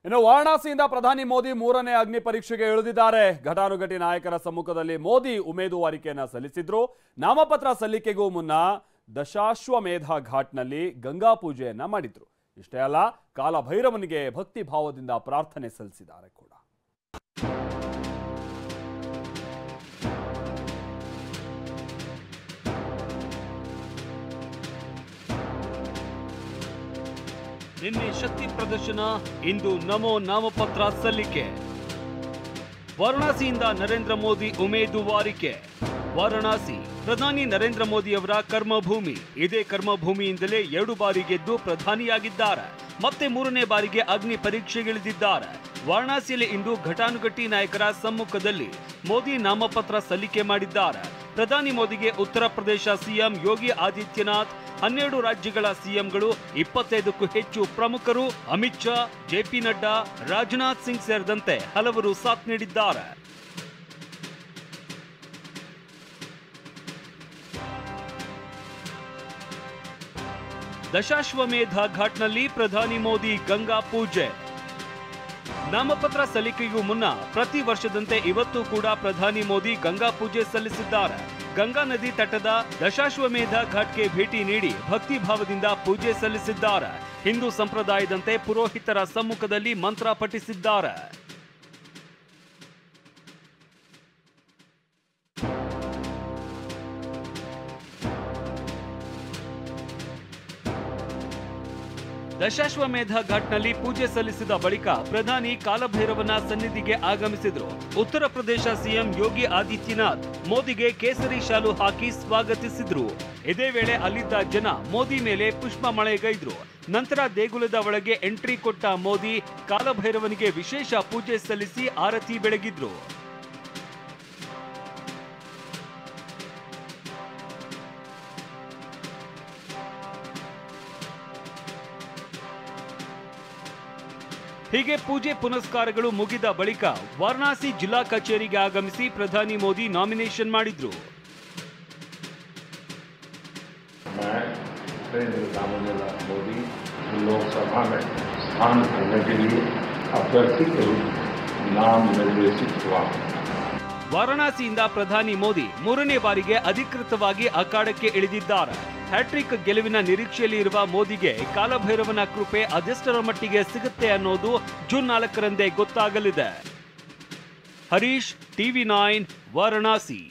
ಇನ್ನು ವಾರಣಾಸಿಯಿಂದ ಪ್ರಧಾನಿ ಮೋದಿ ಮೂರನೇ ಅಗ್ನಿ ಪರೀಕ್ಷೆಗೆ ಇಳಿದಿದ್ದಾರೆ. ಘಟಾನುಘಟಿ ನಾಯಕರ ಸಮ್ಮುಖದಲ್ಲಿ ಮೋದಿ ಉಮೇದುವಾರಿಕೆಯನ್ನ ಸಲ್ಲಿಸಿದ್ರು. ನಾಮಪತ್ರ ಸಲ್ಲಿಕೆಗೂ ಮುನ್ನ ದಶಾಶ್ವಮೇಧ ಘಾಟ್ನಲ್ಲಿ ಗಂಗಾ ಪೂಜೆಯನ್ನ ಮಾಡಿದ್ರು. ಇಷ್ಟೇ ಅಲ್ಲ, ಕಾಲಭೈರವನಿಗೆ ಭಕ್ತಿ ಭಾವದಿಂದ ಪ್ರಾರ್ಥನೆ ಸಲ್ಲಿಸಿದ್ದಾರೆ ಕೂಡ. ನಿನ್ನೆ ಶಕ್ತಿ ಪ್ರದರ್ಶನ, ಇಂದು ನಮೋ ನಾಮಪತ್ರ ಸಲ್ಲಿಕೆ. ವಾರಣಾಸಿಯಿಂದ ನರೇಂದ್ರ ಮೋದಿ ಉಮೇದುವಾರಿಕೆ. ವಾರಣಾಸಿ ಪ್ರಧಾನಿ ನರೇಂದ್ರ ಮೋದಿ ಅವರ ಕರ್ಮಭೂಮಿ. ಇದೇ ಕರ್ಮಭೂಮಿಯಿಂದಲೇ 2 ಬಾರಿ ಗೆದ್ದು ಪ್ರಧಾನಿಯಾಗಿದ್ದಾರೆ. ಮತ್ತೆ 3ನೇ ಬಾರಿಗೆ ಅಗ್ನಿ ಪರೀಕ್ಷೆಗಿಳಿದಿದ್ದಾರೆ. ವಾರಣಾಸಿಯಲ್ಲಿ ಇಂದು ಘಟಾನುಘಟಿ ನಾಯಕರ ಸಮ್ಮುಖದಲ್ಲಿ ಮೋದಿ ನಾಮಪತ್ರ ಸಲ್ಲಿಕೆ ಮಾಡಿದ್ದಾರೆ. ಪ್ರಧಾನಿ ಮೋದಿಗೆ ಉತ್ತರ ಪ್ರದೇಶ ಸಿಎಂ ಯೋಗಿ ಆದಿತ್ಯನಾಥ್, 12 ರಾಜ್ಯಗಳ ಸಿಎಂಗಳು, 25ಕ್ಕೂ ಹೆಚ್ಚು ಪ್ರಮುಖರು, ಅಮಿತ್ ಶಾ, ಜೆಪಿ ನಡ್ಡಾ, ರಾಜನಾಥ್ ಸಿಂಗ್ ಸೇರಿದಂತೆ ಹಲವರು ಸಾಥ್ ನೀಡಿದ್ದಾರೆ. ದಶಾಶ್ವಮೇಧ ಘಾಟ್ನಲ್ಲಿ ಪ್ರಧಾನಿ ಮೋದಿ ಗಂಗಾ ಪೂಜೆ. ನಾಮಪತ್ರ ಸಲ್ಲಿಕೆಗೂ ಮುನ್ನ ಪ್ರತಿ ವರ್ಷದಂತೆ ಇವತ್ತು ಕೂಡ ಪ್ರಧಾನಿ ಮೋದಿ ಗಂಗಾ ಪೂಜೆ ಸಲ್ಲಿಸಿದ್ದಾರೆ. ಗಂಗಾ ನದಿ ತಟದ ದಶಾಶ್ವಮೇಧ ಘಾಟ್ಗೆ ಭೇಟಿ ನೀಡಿ ಭಕ್ತಿ ಭಾವದಿಂದ ಪೂಜೆ ಸಲ್ಲಿಸಿದ್ದಾರೆ. ಹಿಂದೂ ಸಂಪ್ರದಾಯದಂತೆ ಪುರೋಹಿತರ ಸಮ್ಮುಖದಲ್ಲಿ ಮಂತ್ರ ಪಠಿಸಿದ್ದಾರೆ. ದಶಾಶ್ವಮೇಧ ಘಾಟ್ನಲ್ಲಿ ಪೂಜೆ ಸಲ್ಲಿಸಿದ ಬಳಿಕ ಪ್ರಧಾನಿ ಕಾಲಭೈರವನ ಸನ್ನಿಧಿಗೆ ಆಗಮಿಸಿದ್ರು. ಉತ್ತರ ಪ್ರದೇಶ ಸಿಎಂ ಯೋಗಿ ಆದಿತ್ಯನಾಥ್ ಮೋದಿಗೆ ಕೇಸರಿ ಶಾಲು ಹಾಕಿ ಸ್ವಾಗತಿಸಿದ್ರು. ಇದೇ ವೇಳೆ ಅಲ್ಲಿದ್ದ ಜನ ಮೋದಿ ಮೇಲೆ ಪುಷ್ಪ ಮಳೆಗೈದ್ರು. ನಂತರ ದೇಗುಲದ ಒಳಗೆ ಎಂಟ್ರಿ ಕೊಟ್ಟ ಮೋದಿ ಕಾಲಭೈರವನಿಗೆ ವಿಶೇಷ ಪೂಜೆ ಸಲ್ಲಿಸಿ ಆರತಿ ಬೆಳಗಿದ್ರು. ಹೀಗೆ ಪೂಜೆ ಪುನಸ್ಕಾರಗಳು ಮುಗಿದ ಬಳಿಕ ವಾರಣಾಸಿ ಜಿಲ್ಲಾ ಕಚೇರಿಗೆ ಆಗಮಿಸಿ ಪ್ರಧಾನಿ ಮೋದಿ ನಾಮಿನೇಷನ್ ಮಾಡಿದ್ರು. मोदी लोकसभा में स्थान करने के लिए अभ्यर्थी के रूप नाम निर्देशित हुआ. ವಾರಣಾಸಿಯಿಂದ ಪ್ರಧಾನಿ ಮೋದಿ 3ನೇ ಬಾರಿಗೆ ಅಧಿಕೃತವಾಗಿ ಅಖಾಡಕ್ಕೆ ಇಳಿದಿದ್ದಾರೆ. ಹ್ಯಾಟ್ರಿಕ್ ಗೆಲುವಿನ ನಿರೀಕ್ಷೆಯಲ್ಲಿ ಇರುವ ಮೋದಿಗೆ ಕಾಲಭೈರವನ ಕೃಪೆ ಅದೆಷ್ಟರ ಮಟ್ಟಿಗೆ ಸಿಗುತ್ತೆ ಅನ್ನೋದು ಜೂನ್ 4ರಂದೇ ಗೊತ್ತಾಗಲಿದೆ. ಹರೀಶ್, TV9, ವಾರಣಾಸಿ.